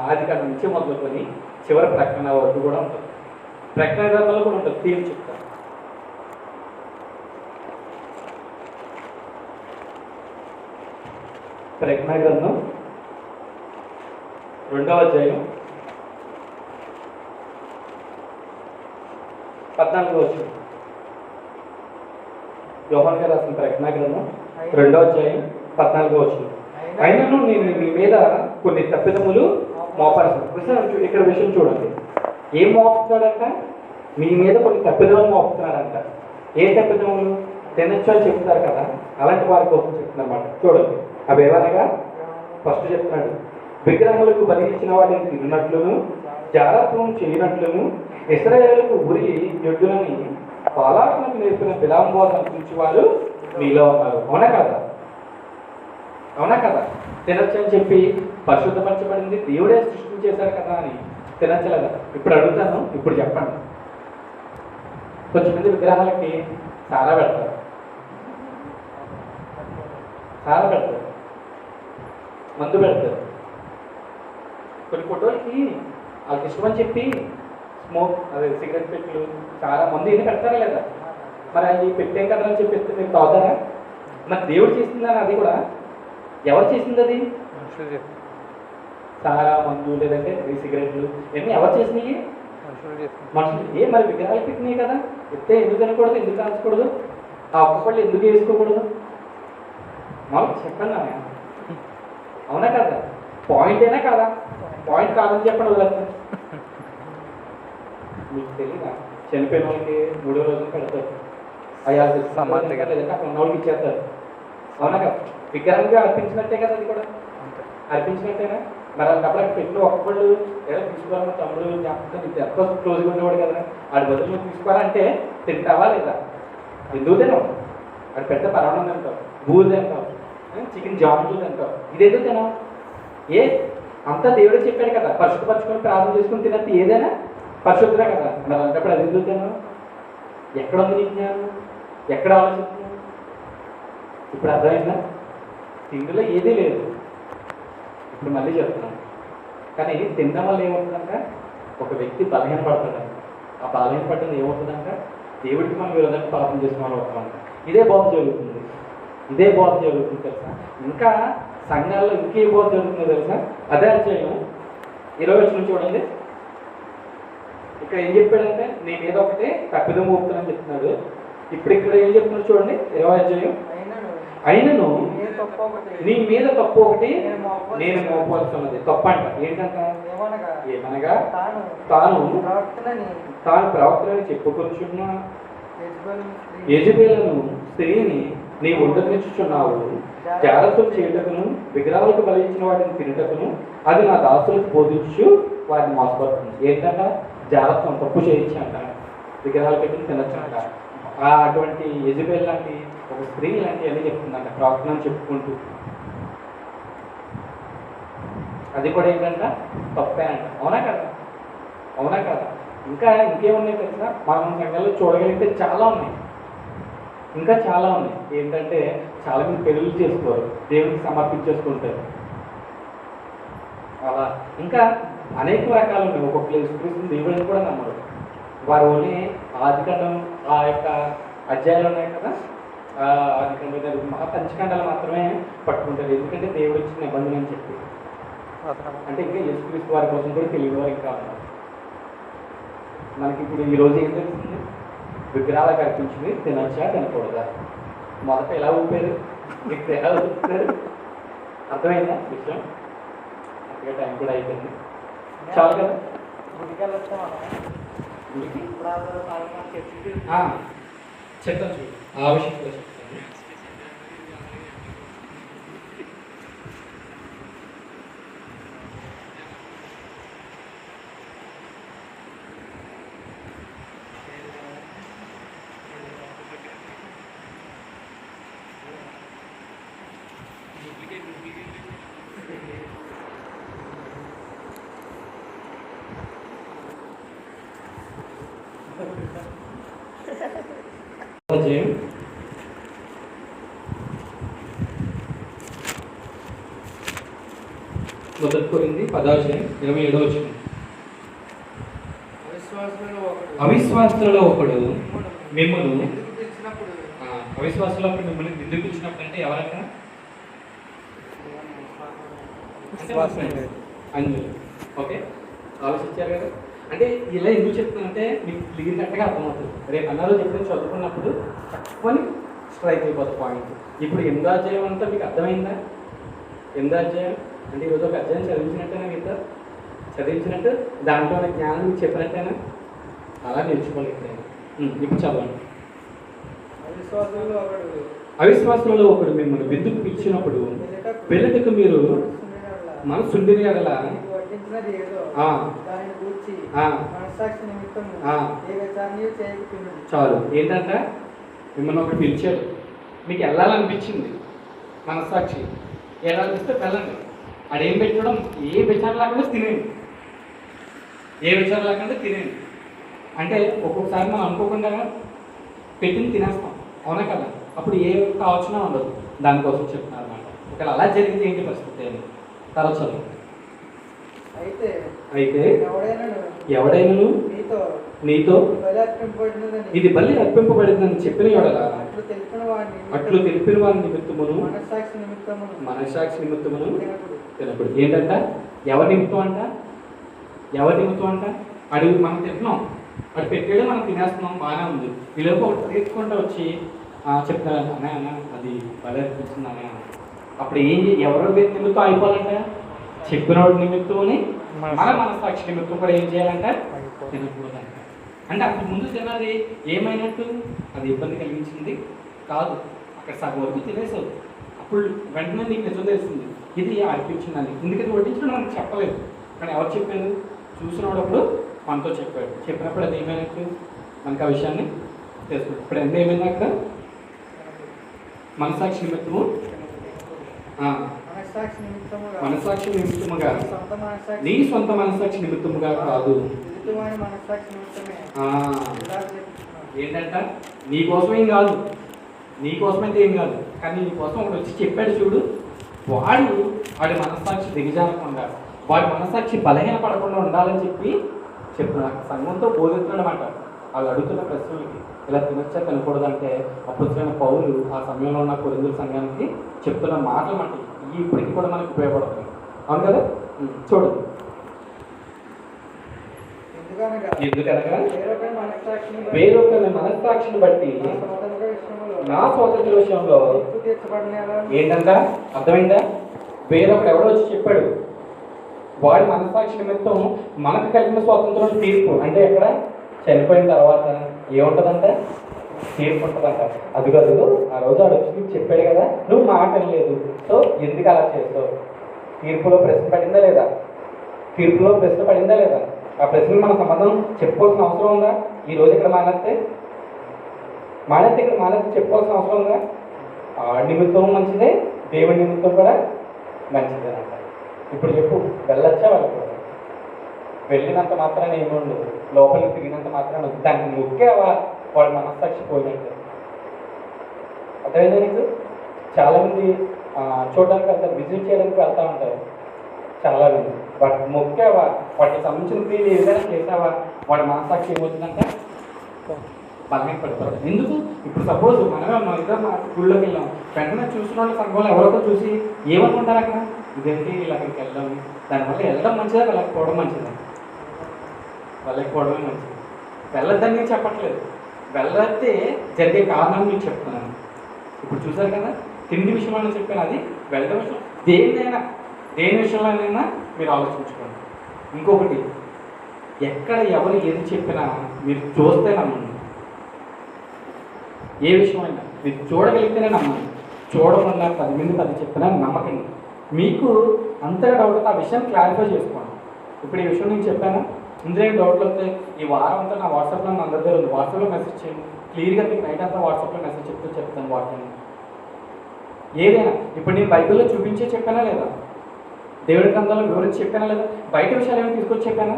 ఆదికాండం నుంచి మొదలుకొని చివరి ప్రకటన వరకు కూడా ఉంటుంది. ప్రకటన గ్రంథంలో కూడా ఉంటుంది. తీర్చి చెప్తాను. ప్రకటన గ్రంథం 2వ అధ్యాయం 14వ వచనం. యోహాను గారు రాసిన ప్రకటన గ్రంథం 2వ అధ్యాయం 14వ వచనం. అయినను నేను మీ మీద కొన్ని తప్పిదములు మోపరుస్తాడు. ఇక్కడ విషయం చూడండి, ఏం మోపుతున్నాడంట? మీ మీద కొన్ని తప్పిదములు మోపుతున్నాడంట. ఏ తప్పిదములు? తినచ్చు అని చెప్తారు కదా, అలాంటి వారి కోసం చెప్తున్నమాట. చూడండి అవి ఏమనగా, ఫస్ట్ చెప్తున్నాడు, విగ్రహములకు బలి ఇచ్చిన వాటిని తిన్నట్లును, జారత్వం చేయనట్లును, ఇశ్రాయేలుకు ఉరి ఎడ్డులని పాలాటలకు నేర్పిన బిలాంబోధన అనుసరించి వారు మీలో ఉన్నారు. అవునా కదా? అవునా కదా? తినచ్చు అని చెప్పి పరిశుద్ధపరచబడింది, దేవుడే సృష్టించేశాడు కదా అని తినచ్చలేదా? ఇప్పుడు అడుగుతాను, ఇప్పుడు చెప్పండి. కొంచెం మంది విగ్రహాలకి సారా పెడతారు, సారా పెడతారు, మందు పెడతారు. కొన్ని ఫోటోలకి వాళ్ళకి ఇష్టమని చెప్పి స్మోక్, అదే సిగరెట్ పెట్లు, చాలా మంది ఎన్ని పెడతారా లేదా? మరి అది పెట్టేం కదా అని చెప్పి మీరు తాగుతారా? మరి దేవుడు చేసిందని అది కూడా ఎవరు చేసింది? అది సారా, మందు, లేదంటే సిగరెట్లు ఇవన్నీ ఎవరు చేసినాయి? మనుషులు. మరి విగ్రహాలు పెట్టినాయి కదా, ఎత్తే ఎందుకు తినకూడదు, ఎందుకు కాల్చకూడదు, ఆ ఒక్క పళ్ళు ఎందుకు వేసుకోకూడదు? మాకు చెప్పండి నాన్న, అవునా కదా? పాయింట్ అయినా కాదా? పాయింట్ కాదని చెప్పండి వదిలేస్తాను. మీకు తెలియదా, చనిపోయిన వాళ్ళకి 3వ రోజులు పెడతారు, అయ్యా లేదంటే అక్కడ ఉన్న వాళ్ళకి ఇచ్చేస్తారు. అవునా కదా? విగ్రహంగా అర్పించినట్టే కదా, అది కూడా అర్పించినట్టేనా? మరి అప్పుడు పెట్టిన ఒక్కళ్ళు ఏదో తీసుకోవాలన్న తమ్ముడు జ్ఞాపకం నీకు ఎంతో క్లోజ్గా ఉండేవాడు కదా, ఆడి బదులు నువ్వు తీసుకోవాలంటే తింటావా లేదా? ఎందుకు తినవు? అది పెద్ద పరమాణం తింటావు, బూజు తింటావు, చికెన్ జాములు తింటావు, ఇదేదో తినవు. ఏ అంతా దేవుడే చెప్పాడు కదా, పరిశుద్ధపరచుకొని ప్రార్థన చేసుకుని తినట్టు ఏదైనా పరిశుద్ధమే కదా. మరి అలాంటప్పుడు అది ఎందుకు తినవు? ఎక్కడ ఉంది నీ జ్ఞానం? ఎక్కడ ఆలోచిస్తున్నావు? ఇప్పుడు అర్థమైందా? తిండిలో ఏదీ లేదు. ఇప్పుడు మళ్ళీ చెప్తున్నాను, కానీ తినడం వల్ల ఏమవుతుందంట? ఒక వ్యక్తి బలహీనపడతాడంట. ఆ బలహీనపడ్డం ఏమవుతుందంట? దేవుడికి మనం విరోధంగా పాపం చేసుకుని అవుతామంట. ఇదే బోధ జరుగుతుంది, ఇదే బోధ జరుగుతుంది తెలుసా. ఇంకా సంఘాల్లో ఇంకే బోధ జరుగుతుందో తెలుసా? అదే అధ్యాయం 20 వచ్చిన చూడండి. ఇక్కడ ఏం చెప్పాడంటే, నీ మీద ఒకటి తప్పిదం మోపుతానని చెప్తున్నాడు. ఇప్పుడు ఇక్కడ ఏం చెప్తున్నాడు చూడండి, 20వ అధ్యాయం. అయినను నీ మీద తప్పు ఒకటి నేను మోపవలసి ఉన్నది. తప్పు అంట ఏంటంట? ఏమనగా తాను ప్రవక్తలని చెప్పుకొచ్చున్న యెజబెలను స్త్రీని నీ ఉండనిచ్చుచున్నావు, జాగ్రత్తలు చేయటకును, విగ్రహాలకు బలించిన వాటిని తినటకును, అది నా దాసులకు బోధించు వాటిని మోసపడుతుంది. ఏంటంట? జాగ్రత్తం, తప్పు చేయొచ్చు అంట, విగ్రహాలు పెట్టి తినచ్చు అంట. అటువంటి యెజబెల్ లాంటి ఒక స్త్రీ లాంటి అన్నీ చెప్తుందంట, ప్రార్థన చెప్పుకుంటూ. అది కూడా ఏంటంట? తప్పే అంట. అవునా కదా? అవునా కదా? ఇంకా ఇంకేమున్నాయి తెలుసా? మనం సంఘాల్లో చూడగలిగితే చాలా ఉన్నాయి, ఇంకా చాలా ఉన్నాయి. ఏంటంటే చాలా మంది పెళ్ళిళ్ళు చేసుకోరు, దేవునికి సమర్పించేసుకుంటారు. అలా ఇంకా అనేక రకాలు ఉన్నాయి. ఒక్కొక్కరు యేసుక్రీస్తుని దేవుడిని కూడా నమ్మరు. వారు ఓన్లీ ఆదికాండం ఆ యొక్క అధ్యాయాలు ఉన్నాయి కదా, ఆదికాండం పంచకాండాలు మాత్రమే పట్టుకుంటారు. ఎందుకంటే దేవుడు ఇచ్చిన నిబంధన అని చెప్పి. అంటే ఇంకా యేసుక్రీస్తు వారి కోసం కూడా తెలియని వారు ఇంకా ఉన్నారు. మనకి ఇప్పుడు ఈరోజు ఏం తెలిసింది? విగ్రహాలకు అర్పించింది తినచ్చా తినకూడదా? మొదట ఎలా ఊపారు, ఇప్పుడు ఎలా ఊపుతారు? అర్థమైందా విషయం? అందుకే టైం కూడా అయిపోయింది, చాలు కదా. చెప్తాను చూడు, ఆ విషయం కూడా చెప్తాను. మొదటి కొరింథీ 10:27. అవిశ్వాసులలో ఒకడు మిమ్మల్ని అవిశ్వాసులో మిమ్మల్ని నిందించినప్పుడు అంటే ఎవరక్క? అందులో ఓకే, ఆలోచించారు కదా. అంటే ఇలా ఎందుకు చెప్తున్నానంటే మీకు క్లియర్ కట్గా అర్థమవుతుంది. రేపు అన్నారో చెప్పిన చదువుకున్నప్పుడు తక్కువని స్ట్రైక్ అయిపోతుంది పాయింట్. ఇప్పుడు 8వ అధ్యాయం అంతా మీకు అర్థమైందా? ఎనిమిదో అధ్యాయం అంటే ఈరోజు ఒక అధ్యాయం చదివించినట్టేనా మీతో చదివించినట్టు దాంట్లో ఉన్న జ్ఞానం మీకు చెప్పినట్టేనా అలా నేర్చుకోవాలి ఎప్పుడైనా. ఇప్పుడు చదవండి. అవిశ్వాసంలో ఒకడు అవిశ్వాసంలో ఒకడు మిమ్మల్ని విద్యుత్ పిలిచినప్పుడు వెళ్ళటకు మీరు మనసు ఉండిన ఎడల నీకు వడ్డించినది ఏదో ఆ, దానిని గూర్చి ఆ, మనస్సాక్షి నిమిత్తము ఆ. ఏ విచారణయు చేయకపోయినది. చాలు. ఏంటంట మిమ్మల్ని ఒకటి పిలిచాడు, మీకు వెళ్ళాలనిపించింది, మనస్సాక్షి వెళ్ళాలనిపిస్తే వెళ్ళండి. అదేం పెట్టడం ఏ విచారం లేకుండా తినేయండి, ఏ విచారం లేకుండా తినేయండి. అంటే ఒక్కొక్కసారి మనం అనుకోకుండా పెట్టింది తినేస్తాం, అవునా కదా? అప్పుడు ఏ కావచ్చునా ఉండదు. దానికోసం చెప్తున్నారు అన్నమాట. ఒకవేళ అలా జరిగింది ఏంటి పరిస్థితి అని తర్వాత చదువు. అయితే అయితే ఎవడైనాను ఎవడైనా నీతో బలి అర్పింపబడినదని ఇది బలి అర్పింపబడిందని చెప్పిన యెడల అట్లు తెలిపిన వాడిని అట్లు తెలిపిన వారి నిమిత్తమును మనస్సాక్షి నిమిత్తమును మనస్సాక్షి నిమిత్తమును తినకుడు. తినకూడదు. ఏంటంట ఎవరి నిమిత్తం అంట, ఎవరి నిమిత్తం అంట? అడిగి మనం తింటున్నాం, అటు పెట్టాడు, మనం తినేస్తున్నాం, బాగానే ఉంది. వీళ్ళకి ఒకటి తీసుకుంటూ వచ్చి చెప్తారు, అనే అన్న అది బలి అర్పిస్తుంది అనే. అప్పుడు ఏం ఎవరో నిమిత్తం అయిపోవాలంట? చెప్పినోడి నిమిత్తమని మన మనస్సాక్షి నిమిత్తం కూడా ఏం చేయాలంట? తినకూడదంట. అంటే అప్పుడు ముందు తిన్నది ఏమైనట్టు? అది ఇబ్బంది కలిగించింది కాదు, అక్కడ సగం వరకు తినేసావు. అప్పుడు వెంటనే నీకు నిజం తెలిసింది, ఇది అర్పించిందని. ఎందుకంటే వడ్డించడం మనకు చెప్పలేదు, కానీ ఎవరు చెప్పారు? చూసినప్పుడు మనతో చెప్పాడు. చెప్పినప్పుడు అది ఏమైనట్టు? మనకు ఆ విషయాన్ని తెలుసుకుంటాం. ఇప్పుడు ఎంత ఏమైంది అక్కడ? మనస్సాక్షి నిమిత్తము మనస్సాక్షి నిమిత్తముగా మనస్సాక్షి నిమిత్తముగా సొంత మనస్సాక్షి నీ సొంత మనస్సాక్షి నిమిత్తముగా కాదు. ఎదుటివాని మనస్సాక్షి నిమిత్తమే ఇలా చెప్తున్నాను. ఏంటంట? నీ కోసమేం కాదు, నీ కోసమైతే ఏం కాదు, కానీ నీ కోసం ఒకటి వచ్చి చెప్పాడు చూడు, వాడి మనస్సాక్షి దిగజారకుండా, వాడి మనస్సాక్షి బలహీన పడకుండా ఉండాలని చెప్పి చెప్తున్నాడు. సంఘంతో బోధిస్తున్నాడు అన్నమాట. వాళ్ళు అడుగుతున్న ప్రశ్నలకి ఇలా తినొచ్చా తినకూడదంటే అప్పుడు పౌలు ఆ సమయంలో ఉన్న కొరింథీ సంఘానికి చెప్తున్న మాటలు మాట ఇప్పటికీ కూడా మనకు ఉపయోగపడుతుంది. అవును కదా? చూడండి. ఎందుకనగా వేరొకరి మనస్సాక్షిని బట్టి నా స్వాతంత్ర విషయంలో ఏంటంట? అర్థమైందా? వేరొకరు ఎవడో వచ్చి చెప్పాడు, వాడి మనస్సాక్షి నిమిత్తం మనకు కలిగిన స్వాతంత్రం తీర్పు. అంటే ఎక్కడ? చనిపోయిన తర్వాత ఏముంటుందంట? తీర్పు ఉంటుందంట. అది కాదు, ఆ రోజు ఆడు వచ్చి చెప్పాడు కదా, నువ్వు మాట లేదు, సో ఎందుకు అలా చేస్తావు? తీర్పులో ప్రశ్న పడిందా లేదా? తీర్పులో ప్రశ్న పడిందా లేదా? ఆ ప్రశ్నకు మన సంబంధం చెప్పుకోవాల్సిన అవసరం ఉందా? ఈ రోజు ఇక్కడ మానేస్తే ఇక్కడ మానేస్తే చెప్పుకోవాల్సిన అవసరం ఉందా? ఆ నిమిత్తం మంచిదే, దేవుడి నిమిత్తం కూడా మంచిదే అంట. ఇప్పుడు చెప్పు, వెళ్ళొచ్చా వెళ్ళకూడదు? వెళ్ళినంత మాత్రాన ఏమి ఉండదు, లోపలికి తిరిగినంత మాత్రాన దానికి ముఖ్యవా వాడు మనస్సాక్షి పోయినట్టు. అర్థమైందా నీకు? చాలామంది చూడడానికి వెళ్తారు, విజిట్ చేయడానికి వెళ్తూ ఉంటారు చాలామంది. వాటికి ముఖ్యవా, వాటికి సంబంధించిన క్రియలు ఏదైనా చేసావా, వాడి మనస్సాక్షి ఏమవుతుందంటే బలహీన పడిపోతాడు. ఎందుకు? ఇప్పుడు సపోజ్ మనమే ఉన్నాం, ఇద్దరు మా గుళ్ళోకి వెళ్ళాం, వెంటనే చూసిన వాళ్ళ సంఘంలో ఎవరితో చూసి ఏమనుకుంటారు అక్కడ? ఇదేంటి వీళ్ళు అక్కడికి వెళ్దాం, దానివల్ల వెళ్ళడం మంచిదా వెళ్ళకపోవడం మంచిదా? వెళ్ళకపోవడమే మంచిది. వెళ్ళొద్దని నేను చెప్పట్లేదు, వెళ్ళతే జరిగే కారణం మీకు చెప్తున్నాను. ఇప్పుడు చూసారు కదా, తిండి విషయంలో చెప్పాను, అది వెళ్ళడం విషయం. దేని విషయంలోనైనా మీరు ఆలోచించుకోండి. ఇంకొకటి, ఎక్కడ ఎవరు ఏది చెప్పినా మీరు చూస్తే నమ్మండి. ఏ విషయమైనా మీరు చూడగలిగితేనే నమ్మండి, చూడకుండా 10 మంది 10 చెప్పినా నమ్మకండి. మీకు అంతగా డౌట్ ఆ విషయం క్లారిఫై చేసుకోండి. ఇప్పుడు ఈ విషయం నేను చెప్పాను, ఇందులో ఏం డౌట్లు వస్తాయి? ఈ వారం అంతా నా వాట్సాప్లో నా అందరి దగ్గర ఉంది, వాట్సాప్లో మెసేజ్ చేయండి. క్లియర్గా మీకు నైట్ అంతా వాట్సాప్లో మెసేజ్ చెప్తాను వాటిని. ఏదైనా ఇప్పుడు నేను బైబిల్లో చూపించే చెప్పానా లేదా? దేవుడి గ్రంథంలో వివరించి చెప్పానా లేదా? బయట విషయాలు ఏమైనా తీసుకొచ్చి చెప్పానా?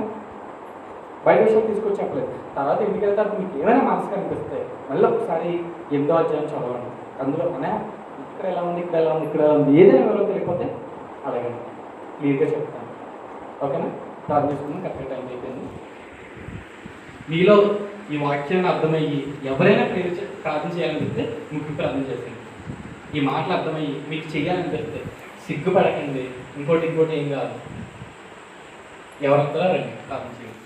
బయట విషయాలు తీసుకొచ్చి చెప్పలేదు. తర్వాత ఇంటికి వెళ్తారు, మీకు ఏమైనా మనసుకు అనిపిస్తాయి, మళ్ళీ ఒకసారి 8వ అధ్యాయం చదవండి. అందులో ఇక్కడ ఎలా ఉంది, ఇక్కడ ఎలా ఉంది, ఇక్కడ ఎలా ఉంది, ఏదైనా వివరం తెలియకపోతే అడగండి, క్లియర్గా చెప్తాను. ఓకేనా? ప్రార్థన చేసుకుని కరెక్ట్ టైం అయిపోయింది. మీలో ఈ వాక్యాన్ని అర్థమయ్యి ఎవరైనా ప్రార్థన చేయాలనిపిస్తే ముఖ్య ప్రార్థన చేయండి. ఈ మాటలు అర్థమయ్యి మీకు చేయాలనిపిస్తే సిగ్గుపడకండి, ఇంకోటి ఏం కాదు, ఎవరంతా రండి ప్రార్థన చేయండి.